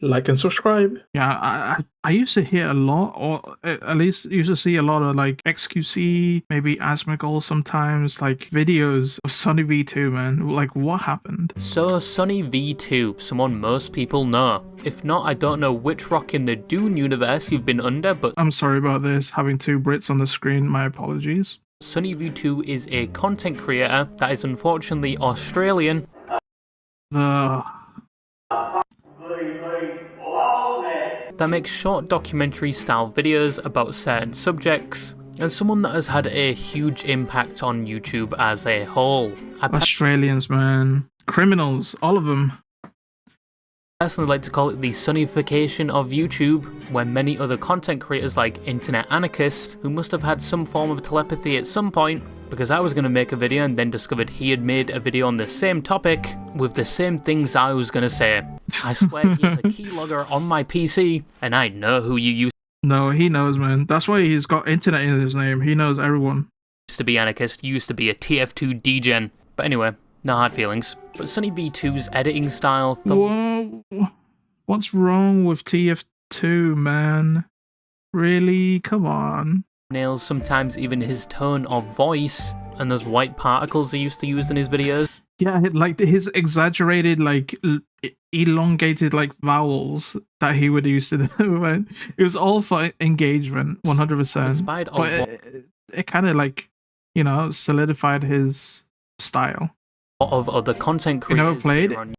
like and subscribe. Yeah, I used to hear a lot, or at least used to see a lot of like XQC, maybe Asmogol sometimes, like videos of SunnyV2, man. Like, what happened? So SunnyV2, someone most people know. If not, I don't know which rock in the Dune universe you've been under, but I'm sorry about this, having two Brits on the screen, my apologies. SunnyV2 is a content creator that is unfortunately Australian. That makes short documentary style videos about certain subjects, and someone that has had a huge impact on YouTube as a whole. Australians, man. Criminals, all of them. I personally like to call it the sunnification of YouTube, where many other content creators like Internet Anarchist, who must have had some form of telepathy at some point, because I was going to make a video and then discovered he had made a video on the same topic with the same things I was going to say. I swear he has a keylogger on my PC, and I know who you used No, he knows, man. That's why he's got internet in his name. He knows everyone. to be Anarchist, used to be a TF2 degen. But anyway, no hard feelings. But SunnyV2's editing style... Whoa. What's wrong with TF2, man? Really? Come on. Nails, sometimes even his tone of voice, and those white particles he used to use in his videos. Yeah, like his exaggerated, like elongated, like vowels that he would use to do, man. It was all for engagement, 100%. Inspired But it kind of like, you know, solidified his style. of other content You creators never played? on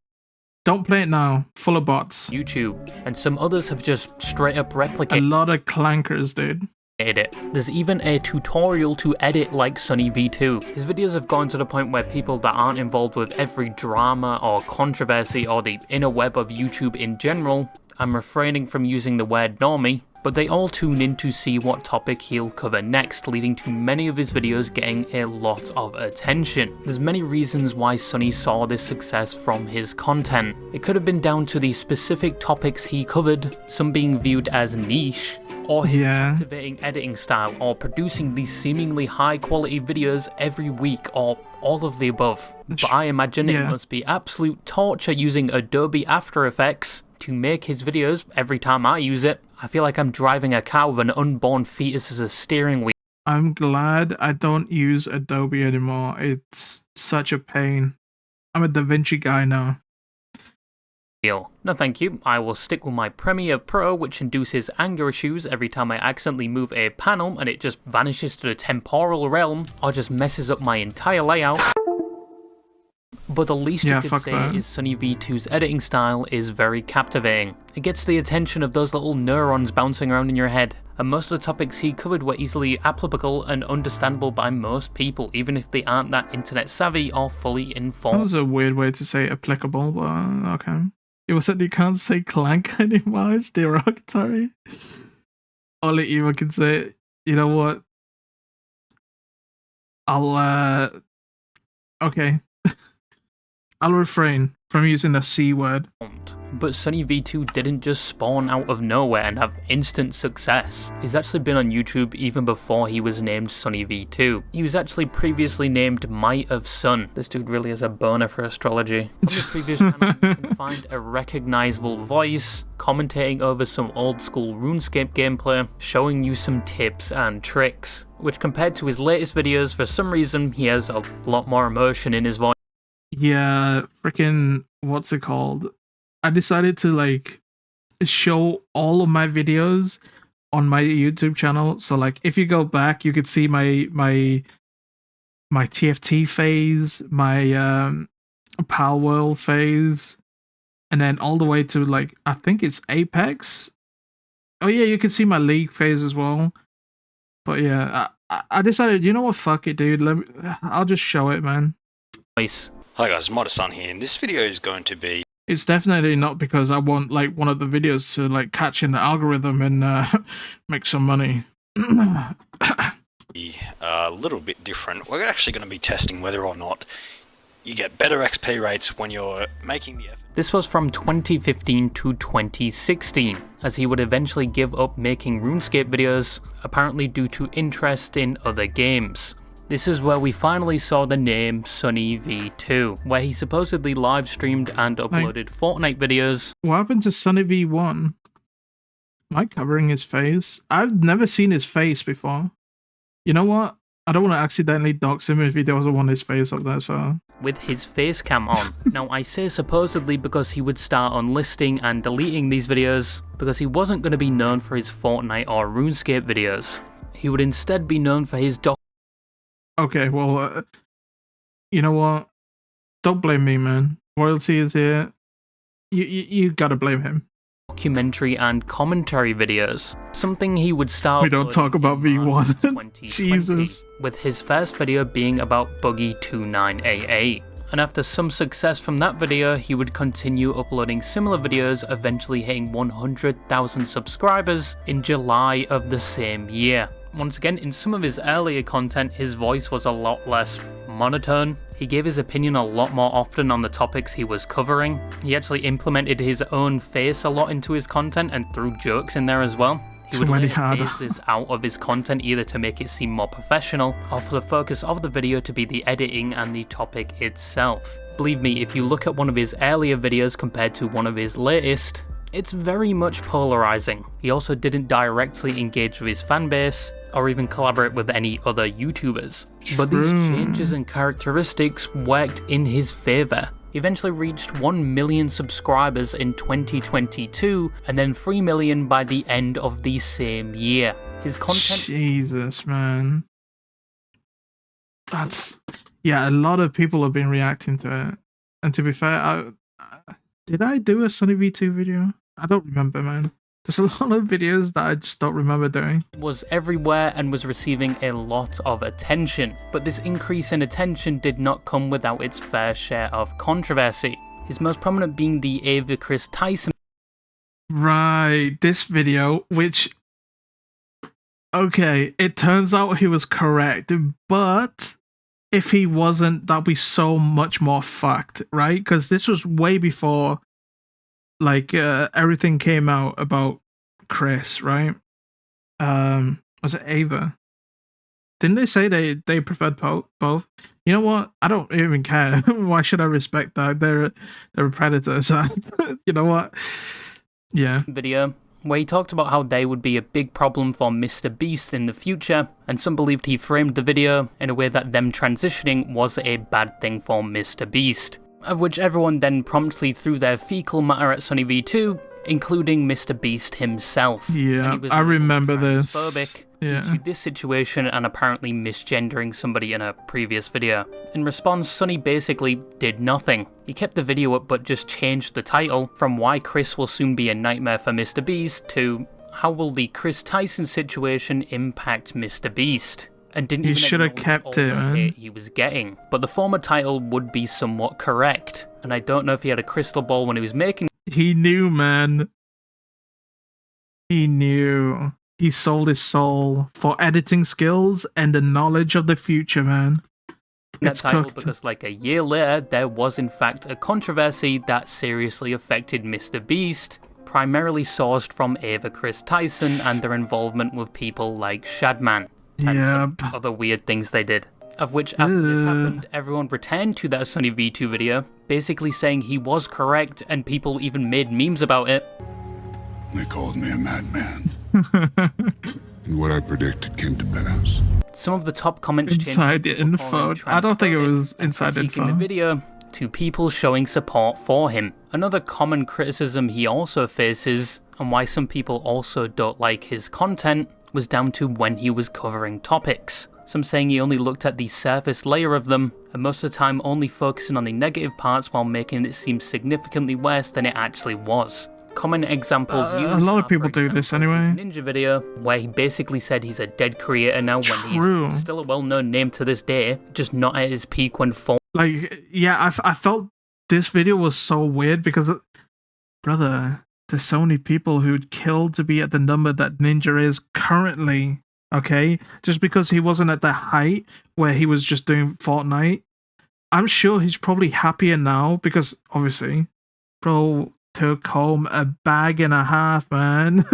Don't play it now. Full of bots. YouTube, and some others have just straight up A replicated lot of clankers, dude. it. There's even a tutorial to edit like SunnyV2. His videos have gone to the point where people that aren't involved with every drama or controversy or the inner web of YouTube in general, I'm refraining from using the word normie, but they all tune in to see what topic he'll cover next, leading to many of his videos getting a lot of attention. There's many reasons why Sunny saw this success from his content. It could have been down to the specific topics he covered, some being viewed as niche, or his captivating editing style, or producing these seemingly high quality videos every week, or all of the above. But I imagine it must be absolute torture using Adobe After Effects to make his videos every time I use it. I feel like I'm driving a car with an unborn fetus as a steering wheel. I'm glad I don't use Adobe anymore. It's such a pain. I'm a DaVinci guy now. No thank you, I will stick with my Premiere Pro, which induces anger issues every time I accidentally move a panel and it just vanishes to the temporal realm, or just messes up my entire layout. But the least you could say is SunnyV2's editing style is very captivating. It gets the attention of those little neurons bouncing around in your head, and most of the topics he covered were easily applicable and understandable by most people, even if they aren't that internet savvy or fully informed. That was a weird way to say applicable, but okay. It was said you can't say clank anymore, it's derogatory. Only Eva can say, you know what? Okay. I'll refrain from using the C word. But SunnyV2 didn't just spawn out of nowhere and have instant success. He's actually been on YouTube even before he was named SunnyV2. He was actually previously named Might of Sun. This dude really has a boner for astrology. On his previous channel, you can find a recognizable voice, commentating over some old school RuneScape gameplay, showing you some tips and tricks, which compared to his latest videos, for some reason, he has a lot more emotion in his voice. Yeah, freaking, what's it called? I decided to like show all of my videos on my YouTube channel. So like if you go back, you could see my TFT phase, my Power World phase, and then all the way to like I think it's Apex. Oh yeah, you can see my League phase as well. But yeah, I decided, you know what, fuck it, dude. I'll just show it, man. Nice. Hi guys, Modasun here, and this video is going to be... It's definitely not because I want like one of the videos to like catch in the algorithm and make some money. a little bit different. We're actually going to be testing whether or not you get better XP rates when you're making the effort. This was from 2015 to 2016, as he would eventually give up making RuneScape videos, apparently due to interest in other games. This is where we finally saw the name SunnyV2, where he supposedly live streamed and uploaded Fortnite videos. What happened to SunnyV1? Am I covering his face? I've never seen his face before. You know what? I don't want to accidentally dox him if he doesn't want his face up there, so... With his face cam on. Now, I say supposedly because he would start unlisting and deleting these videos, because he wasn't going to be known for his Fortnite or RuneScape videos. He would instead be known for his Okay, well, you know what? Don't blame me, man. Royalty is here. You gotta blame him. Documentary and commentary videos, something he would start. We don't talk about V1. Jesus. With his first video being about Buggy 29AA. And after some success from that video, he would continue uploading similar videos, eventually hitting 100,000 subscribers in July of the same year. Once again, in some of his earlier content, his voice was a lot less monotone. He gave his opinion a lot more often on the topics he was covering. He actually implemented his own face a lot into his content and threw jokes in there as well. He would later phase this out of his content either to make it seem more professional or for the focus of the video to be the editing and the topic itself. Believe me, if you look at one of his earlier videos compared to one of his latest, it's very much polarizing. He also didn't directly engage with his fanbase or even collaborate with any other YouTubers. But these changes and characteristics worked in his favor. He eventually reached 1 million subscribers in 2022 and then 3 million by the end of the same year. His content... Jesus, man. That's... Yeah, a lot of people have been reacting to it. And to be fair, did I do a SunnyV2 video? I don't remember, man. There's a lot of videos that I just don't remember doing. Was everywhere and was receiving a lot of attention, but this increase in attention did not come without its fair share of controversy. His most prominent being the Ava Chris Tyson. Right, this video, which... Okay, it turns out he was correct, but if he wasn't, that'd be so much more fucked, right? Because this was way before... Like, everything came out about Chris, right? Was it Ava? Didn't they say they preferred both? You know what? I don't even care. Why should I respect that? They're a predator, so you know what? Yeah. Video where he talked about how they would be a big problem for Mr. Beast in the future, and some believed he framed the video in a way that them transitioning was a bad thing for Mr. Beast. Of which everyone then promptly threw their fecal matter at SunnyV2, including Mr. Beast himself. Yeah, I remember this. Due to this situation and apparently misgendering somebody in a previous video. In response, Sunny basically did nothing. He kept the video up but just changed the title from Why Chris Will Soon Be a Nightmare for Mr. Beast to How Will the Chris Tyson Situation Impact Mr. Beast? And didn't even should have kept it, man. Hate he was getting. But the former title would be somewhat correct, and I don't know if he had a crystal ball when he was making. He knew, man. He knew. He sold his soul for editing skills and the knowledge of the future, man. That title because like a year later, there was in fact a controversy that seriously affected Mr. Beast, primarily sourced from Ava Chris Tyson and their involvement with people like Shadman. And some other weird things they did. Of which, after this happened, everyone returned to that SunnyV2 video, basically saying he was correct, and people even made memes about it. They called me a madman. And what I predicted came to pass. Some of the top comments inside info. I don't think it was inside info. The video to people showing support for him. Another common criticism he also faces, and why some people also don't like his content, was down to when he was covering topics. Some saying he only looked at the surface layer of them, and most of the time only focusing on the negative parts while making it seem significantly worse than it actually was. Common examples used a lot of people do this anyway. His Ninja video, where he basically said he's a dead creator now when he's still a well-known name to this day, just not at his peak when Like, yeah, I felt this video was so weird because, brother, there's so many people who'd kill to be at the number that Ninja is currently, okay? Just because he wasn't at the height where he was just doing Fortnite. I'm sure he's probably happier now because, obviously, bro took home a bag and a half, man.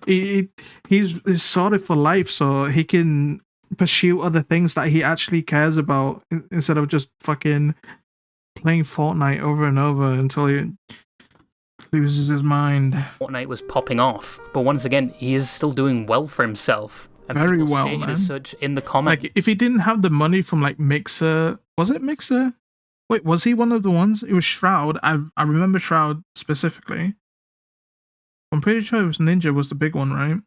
He's sorted for life, so he can pursue other things that he actually cares about instead of just fucking playing Fortnite over and over until he loses his mind. Fortnite was popping off, but once again, he is still doing well for himself. And Very people well, stated man. as such in the comments. Like, if he didn't have the money from like Mixer, was it Mixer? Wait, was he one of the ones? It was Shroud. I remember Shroud specifically. I'm pretty sure it was Ninja was the big one, right?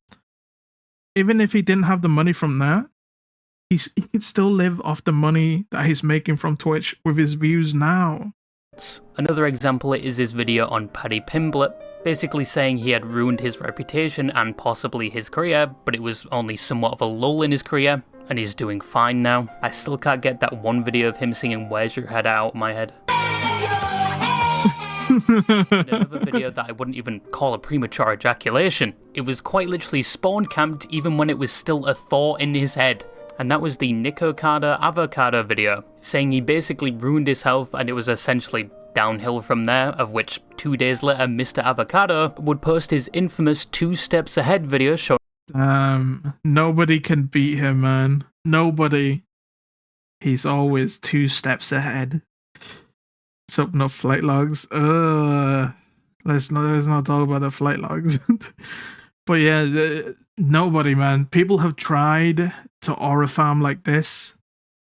Even if he didn't have the money from that, he could still live off the money that he's making from Twitch with his views now. Another example is his video on Paddy Pimblett, basically saying he had ruined his reputation and possibly his career, but it was only somewhat of a lull in his career, and he's doing fine now. I still can't get that one video of him singing "Where's Your Head" out of my head. Another video that I wouldn't even call a premature ejaculation. It was quite literally spawn camped even when it was still a thought in his head. And that was the Nico Carter Avocado video, saying he basically ruined his health and it was essentially downhill from there, of which 2 days later Mr. Avocado would post his infamous 2 steps ahead video showing nobody can beat him, man. Nobody. He's always 2 steps ahead. Let's open up flight logs. Let's not talk about the flight logs. But yeah, nobody, man. People have tried to aura farm like this.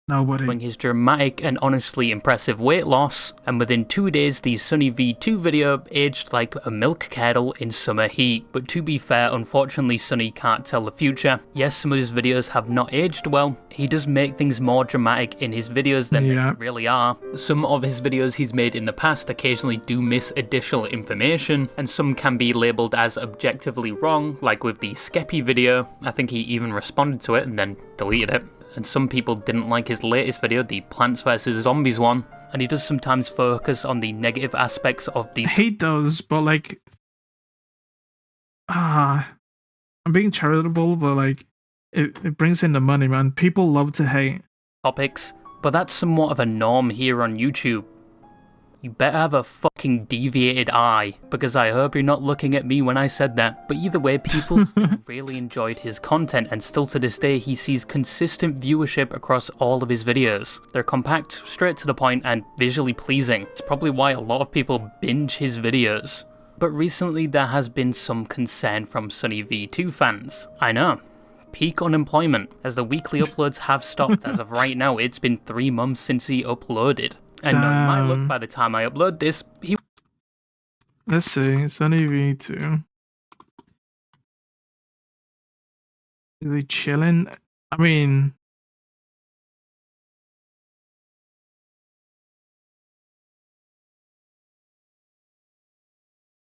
Nobody. his dramatic and honestly impressive weight loss, and within 2 days the SunnyV2 video aged like a milk kettle in summer heat. But to be fair, unfortunately Sunny can't tell the future. Yes, some of his videos have not aged well. He does make things more dramatic in his videos than they really are. Some of his videos he's made in the past occasionally do miss additional information, and some can be labelled as objectively wrong, like with the Skeppy video. I think he even responded to it and then deleted it. And some people didn't like his latest video, the Plants vs Zombies one, and he does sometimes focus on the negative aspects of these. He does, but like, I'm being charitable, but like, it brings in the money, man. People love to hate topics, but that's somewhat of a norm here on YouTube. You better have a fucking deviated eye, because I hope you're not looking at me when I said that. But either way, people still really enjoyed his content, and still to this day he sees consistent viewership across all of his videos. They're compact, straight to the point, and visually pleasing. It's probably why a lot of people binge his videos. But recently there has been some concern from SunnyV2 fans. I know. Peak unemployment, as the weekly uploads have stopped. As of right now, it's been 3 months since he uploaded. And my luck, by the time I upload this, he... Let's see, SunnyV2. Is he chilling? I mean...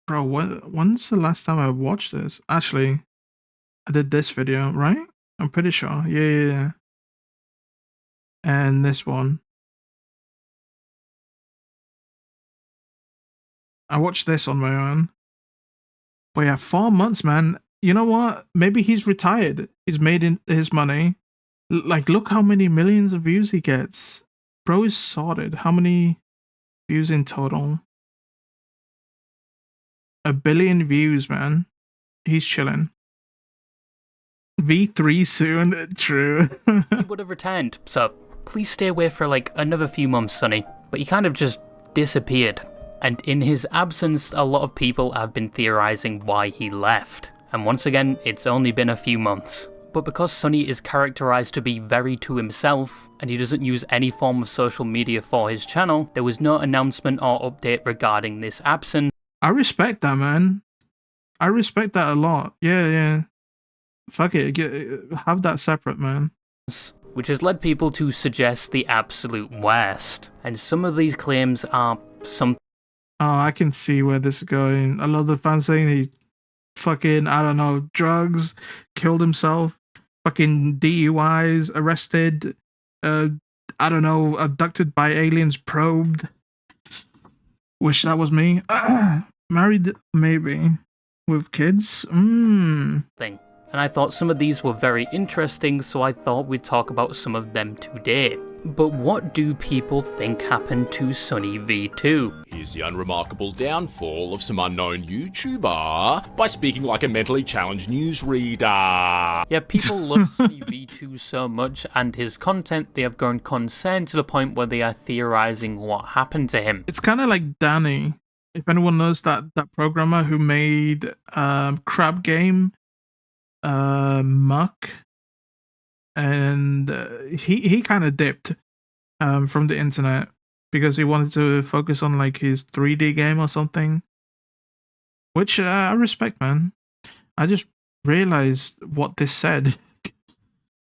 Bro, when's the last time I watched this? Actually, I did this video, right? I'm pretty sure. Yeah. And this one. I watched this on my own. But yeah, 4 months, man. You know what? Maybe he's retired. He's made his money. Like, look how many millions of views he gets. Bro is sorted. How many views in total? 1 billion views, man. He's chilling. V3 soon. True. He would have returned, so please stay away for like another few months, Sunny. But he kind of just disappeared. And in his absence, a lot of people have been theorizing why he left. And once again, it's only been a few months. But because Sunny is characterized to be very to himself, and he doesn't use any form of social media for his channel, there was no announcement or update regarding this absence. I respect that, man. I respect that a lot. Yeah. Fuck it, have that separate, man. Which has led people to suggest the absolute worst. And some of these claims are some... Oh, I can see where this is going. A lot of the fans saying he fucking, I don't know, drugs, killed himself, fucking DUIs, arrested, I don't know, abducted by aliens, probed. Wish that was me. Married, maybe. With kids? thing. and I thought some of these were very interesting, so I thought we'd talk about some of them today. But what do people think happened to SunnyV2? Here's the unremarkable downfall of some unknown YouTuber by speaking like a mentally challenged newsreader. Yeah, people love SunnyV2 so much and his content, they have grown concerned to the point where they are theorizing what happened to him. It's kind of like Danny. If anyone knows that programmer who made Crab Game, Muck, and he kind of dipped from the internet because he wanted to focus on like his 3D game or something, which I respect, man. I just realized what this said.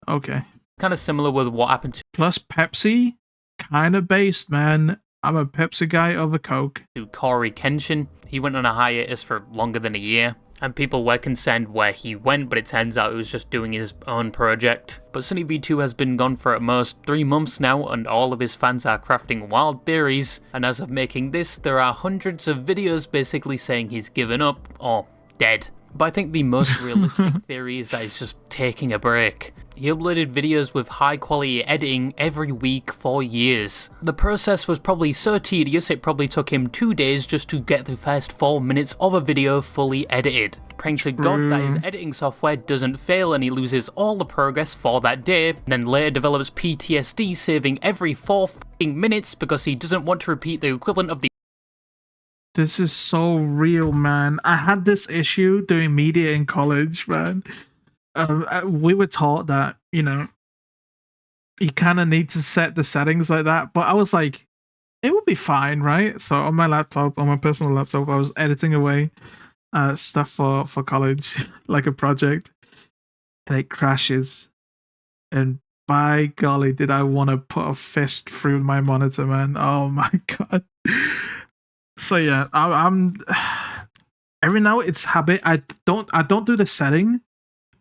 Okay. Kind of similar with what happened Plus Pepsi, kind of based, man. I'm a Pepsi guy over Coke. to Corey Kenshin. He went on a hiatus for longer than a year, and people were concerned where he went, but it turns out he was just doing his own project. But SunnyV2 has been gone for at most 3 months now, and all of his fans are crafting wild theories, and as of making this, there are hundreds of videos basically saying he's given up, or dead. But I think the most realistic theory is that he's just taking a break. He uploaded videos with high quality editing every week for years. The process was probably so tedious it probably took him 2 days just to get the first 4 minutes of a video fully edited. Praying to God that his editing software doesn't fail and he loses all the progress for that day, then later develops PTSD saving every 4 f***ing minutes because he doesn't want to repeat the equivalent of the This is so real, man. I had this issue doing media in college, man. We were taught that, you know, you kind of need to set the settings like that. But I was like, it would be fine, right? So on my laptop, on my personal laptop, I was editing away stuff for college, like a project. And it crashes. And by golly, did I want to put a fist through my monitor, man. Oh my God. So yeah, I'm every now it's habit. I don't do the setting.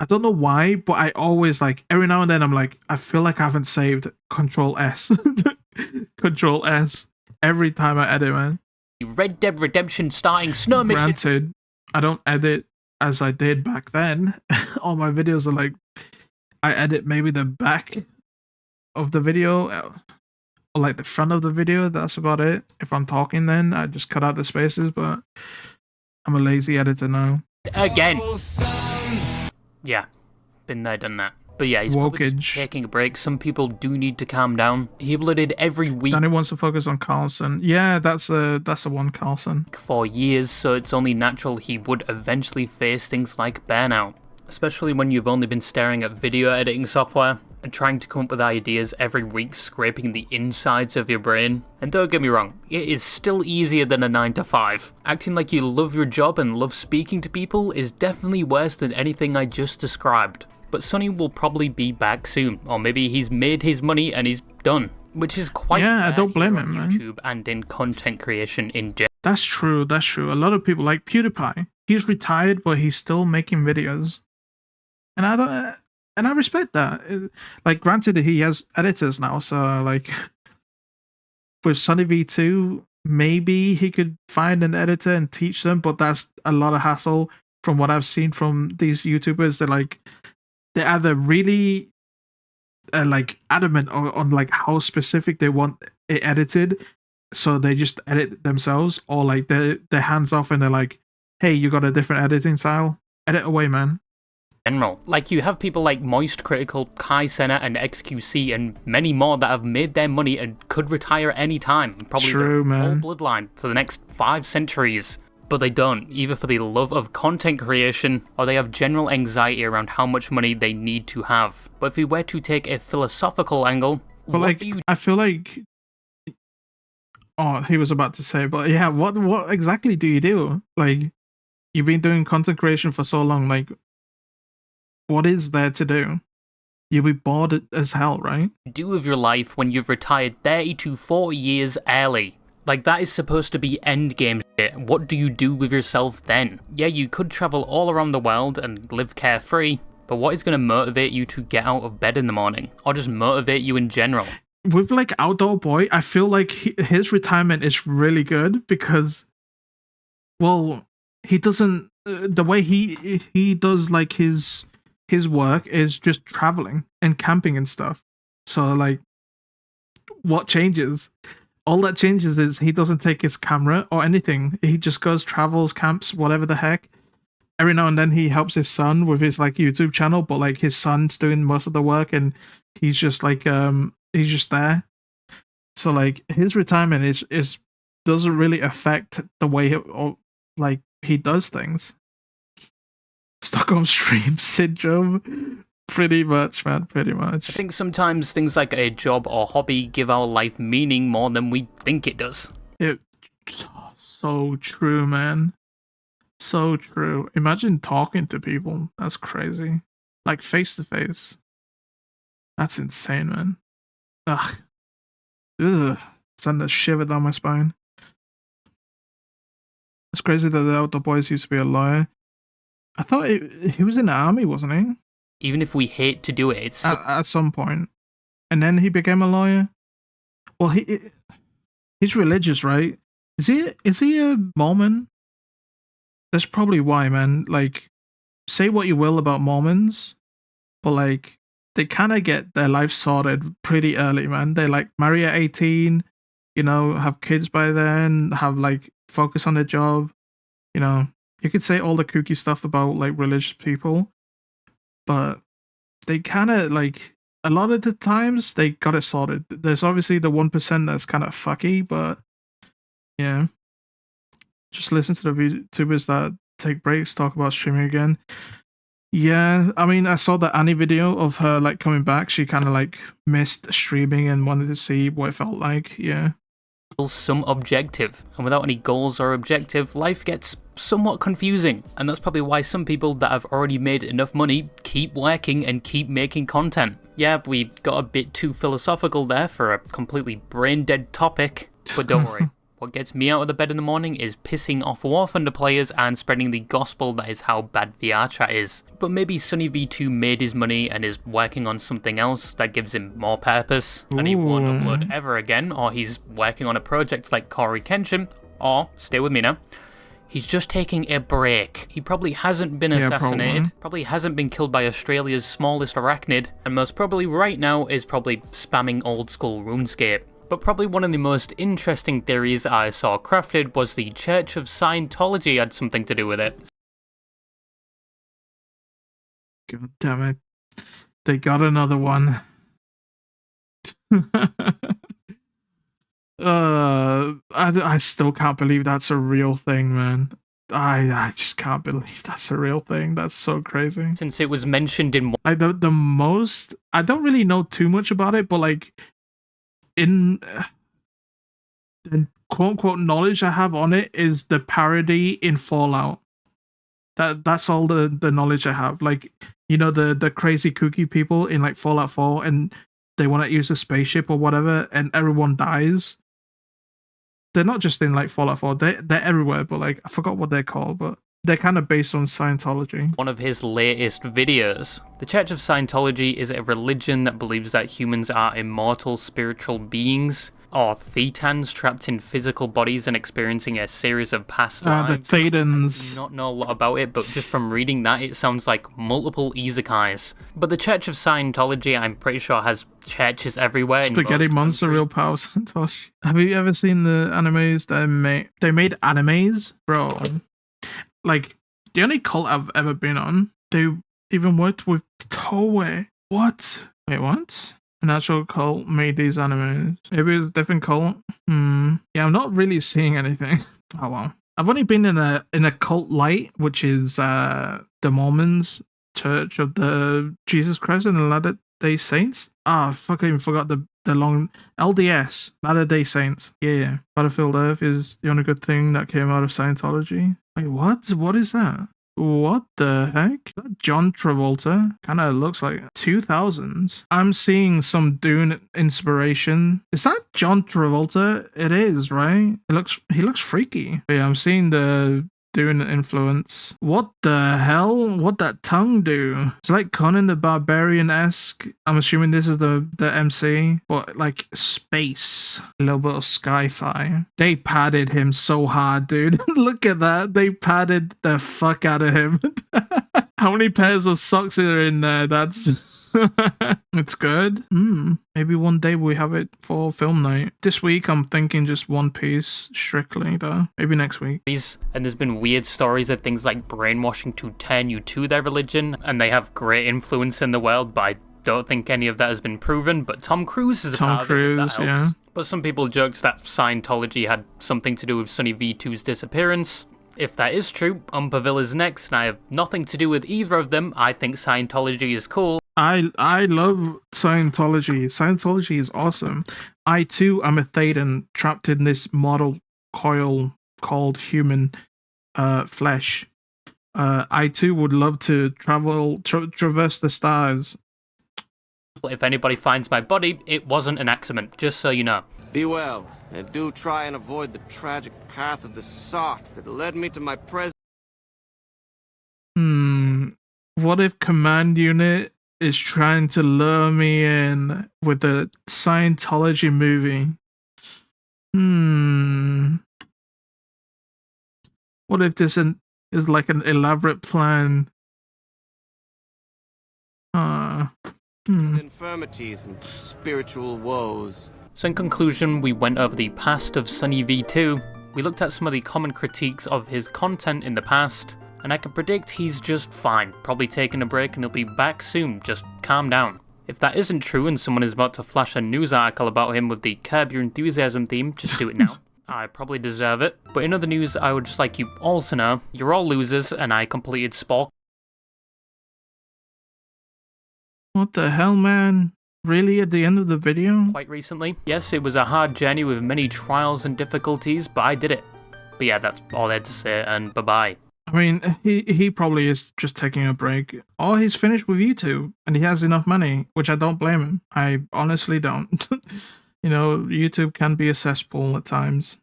I don't know why, but I always like every now and then I'm like I feel like I haven't saved Control S. Control S every time I edit, man. Red Dead Redemption starting snow mission. Granted, I don't edit as I did back then. All my videos are like I edit maybe the back of the video. Or like the front of the video, that's about it. If I'm talking then, I just cut out the spaces, but I'm a lazy editor now. Again. Yeah, been there, done that. But yeah, he's probably just taking a break. Some people do need to calm down. He uploaded every week. Danny wants to focus on Carlson. Yeah, that's the one, Carlson. For years, so it's only natural he would eventually face things like burnout. Especially when you've only been staring at video editing software and trying to come up with ideas every week, scraping the insides of your brain. And don't get me wrong, it is still easier than a 9 to 5. Acting like you love your job and love speaking to people is definitely worse than anything I just described. But Sunny will probably be back soon, or maybe he's made his money and he's done. Which is quite I rare don't blame here him, on man. YouTube and in content creation in general. That's true. A lot of people like PewDiePie. He's retired, but he's still making videos. And I respect that. Like, granted, he has editors now, so like, with SunnyV2, maybe he could find an editor and teach them, but that's a lot of hassle. From what I've seen from these YouTubers, they're either really like adamant on like how specific they want it edited, so they just edit themselves, or like they're hands off and they're like, hey, you got a different editing style, edit away, man. General. Like, you have people like Moist Critical, Kai Senna, and XQC, and many more that have made their money and could retire any time. Probably True, their whole man. bloodline for the next 5 centuries. But they don't, either for the love of content creation, or they have general anxiety around how much money they need to have. But if we were to take a philosophical angle, But what like, do you I feel like, oh, he was about to say, but yeah, what exactly do you do? Like, you've been doing content creation for so long, like, what is there to do? You'll be bored as hell, right? do with your life when you've retired 30 to 40 years early? Like, that is supposed to be endgame shit. What do you do with yourself then? Yeah, you could travel all around the world and live carefree, but what is going to motivate you to get out of bed in the morning? Or just motivate you in general? With like Outdoor Boy, I feel like his retirement is really good because, well, he doesn't the way he does like his his work is just traveling and camping and stuff. So like, what changes? All that changes is he doesn't take his camera or anything. He just goes, travels, camps, whatever the heck. Every now and then he helps his son with his like YouTube channel, but like his son's doing most of the work and he's just like he's just there. So like his retirement is doesn't really affect the way he does things. Stockholm stream syndrome. Pretty much, man, pretty much. I think sometimes things like a job or hobby give our life meaning more than we think it does. So true, man. So true. Imagine talking to people. That's crazy. Like face to face. That's insane, man. Ugh. Send a shiver down my spine. It's crazy that the Outdoor Boys used to be a lawyer. I thought he was in the army, wasn't he? Even if we hate to do it, it's still... At some point. And then he became a lawyer? Well, he's religious, right? Is he a Mormon? That's probably why, man. Like, say what you will about Mormons, but like, they kind of get their life sorted pretty early, man. They like marry at 18, you know, have kids by then, have like focus on their job. You know, you could say all the kooky stuff about like religious people, but they kind of like, a lot of the times they got it sorted. There's obviously the 1% that's kind of fucky, but yeah. Just listen to the VTubers that take breaks, talk about streaming again. Yeah, I mean, I saw the Annie video of her like coming back. She kind of like missed streaming and wanted to see what it felt like. Yeah. Some objective, and without any goals or objective, life gets somewhat confusing, and that's probably why some people that have already made enough money keep working and keep making content. Yeah, we got a bit too philosophical there for a completely brain-dead topic, but don't worry. What gets me out of the bed in the morning is pissing off War Thunder players and spreading the gospel that is how bad VR chat is. But maybe SunnyV2 made his money and is working on something else that gives him more purpose, and he won't upload ever again, or he's working on a project like Corey Kenshin, or, stay with me now, he's just taking a break. He probably hasn't been assassinated, probably hasn't been killed by Australia's smallest arachnid, and most probably right now is probably spamming old school RuneScape. But probably one of the most interesting theories I saw crafted was the Church of Scientology had something to do with it. God damn it. They got another one. I still can't believe that's a real thing, man. I just can't believe that's a real thing. That's so crazy. Since it was mentioned in... I don't really know too much about it, but like, in the quote-unquote knowledge I have on it is the parody in Fallout. That's all the knowledge I have. Like, you know, the crazy kooky people in like Fallout 4, and they want to use a spaceship or whatever, and everyone dies. They're not just in like Fallout 4, they're everywhere, but like, I forgot what they're called, but they're kind of based on Scientology. One of his latest videos. The Church of Scientology is a religion that believes that humans are immortal spiritual beings, or Thetans trapped in physical bodies and experiencing a series of past lives. The Thetans. I do not know a lot about it, but just from reading that, it sounds like multiple isekais. But the Church of Scientology, I'm pretty sure, has churches everywhere. Spaghetti Monster, Real Power Santosh. Have you ever seen the animes they made animes? Bro. Like, the only cult I've ever been on, they even worked with Toei. What? Wait, what? An actual cult made these animes. Maybe it's a different cult? Yeah, I'm not really seeing anything. Oh well. I've only been in a cult light, which is the Mormons Church of the Jesus Christ and the Latter-day Saints. I fucking forgot the long LDS, Latter-day Saints. Yeah. Battlefield Earth is the only good thing that came out of Scientology. Wait, what? What is that? What the heck? Is that John Travolta? Kinda looks like 2000s. I'm seeing some Dune inspiration. Is that John Travolta? It is, right? He looks freaky. But yeah, I'm seeing the Dune influence. What the hell? What that tongue do? It's like Conan the Barbarian-esque. I'm assuming this is the MC, but like space. A little bit of sci-fi. They padded him so hard, dude. Look at that. They padded the fuck out of him. How many pairs of socks are in there? That's it's good. Maybe one day we have it for film night. This week I'm thinking just One Piece strictly though. Maybe next week. And there's been weird stories of things like brainwashing to turn you to their religion, and they have great influence in the world, but I don't think any of that has been proven. But Tom Cruise is a part of it, that helps. Yeah. But some people joked that Scientology had something to do with SunnyV2's disappearance. If that is true, Umperville is next, and I have nothing to do with either of them. I think Scientology is cool. I love Scientology. Scientology is awesome. I too am a Thetan trapped in this model coil called human flesh. I too would love to traverse the stars. If anybody finds my body, it wasn't an accident, just so you know. Be well, and do try and avoid the tragic path of the sot that led me to my present. What if Command Unit is trying to lure me in with a Scientology movie? What if this is like an elaborate plan? Infirmities and spiritual woes. So in conclusion, we went over the past of SunnyV2, we looked at some of the common critiques of his content in the past, and I can predict he's just fine, probably taking a break and he'll be back soon, just calm down. If that isn't true and someone is about to flash a news article about him with the Curb Your Enthusiasm theme, just do it now. I probably deserve it. But in other news, I would just like you all to know, you're all losers and I completed Spork. What the hell, man? Really, at the end of the video? Quite recently. Yes, it was a hard journey with many trials and difficulties, but I did it. But yeah, that's all I had to say, and bye-bye. I mean, he probably is just taking a break. Or he's finished with YouTube, and he has enough money, which I don't blame him. I honestly don't. You know, YouTube can be a cesspool at times.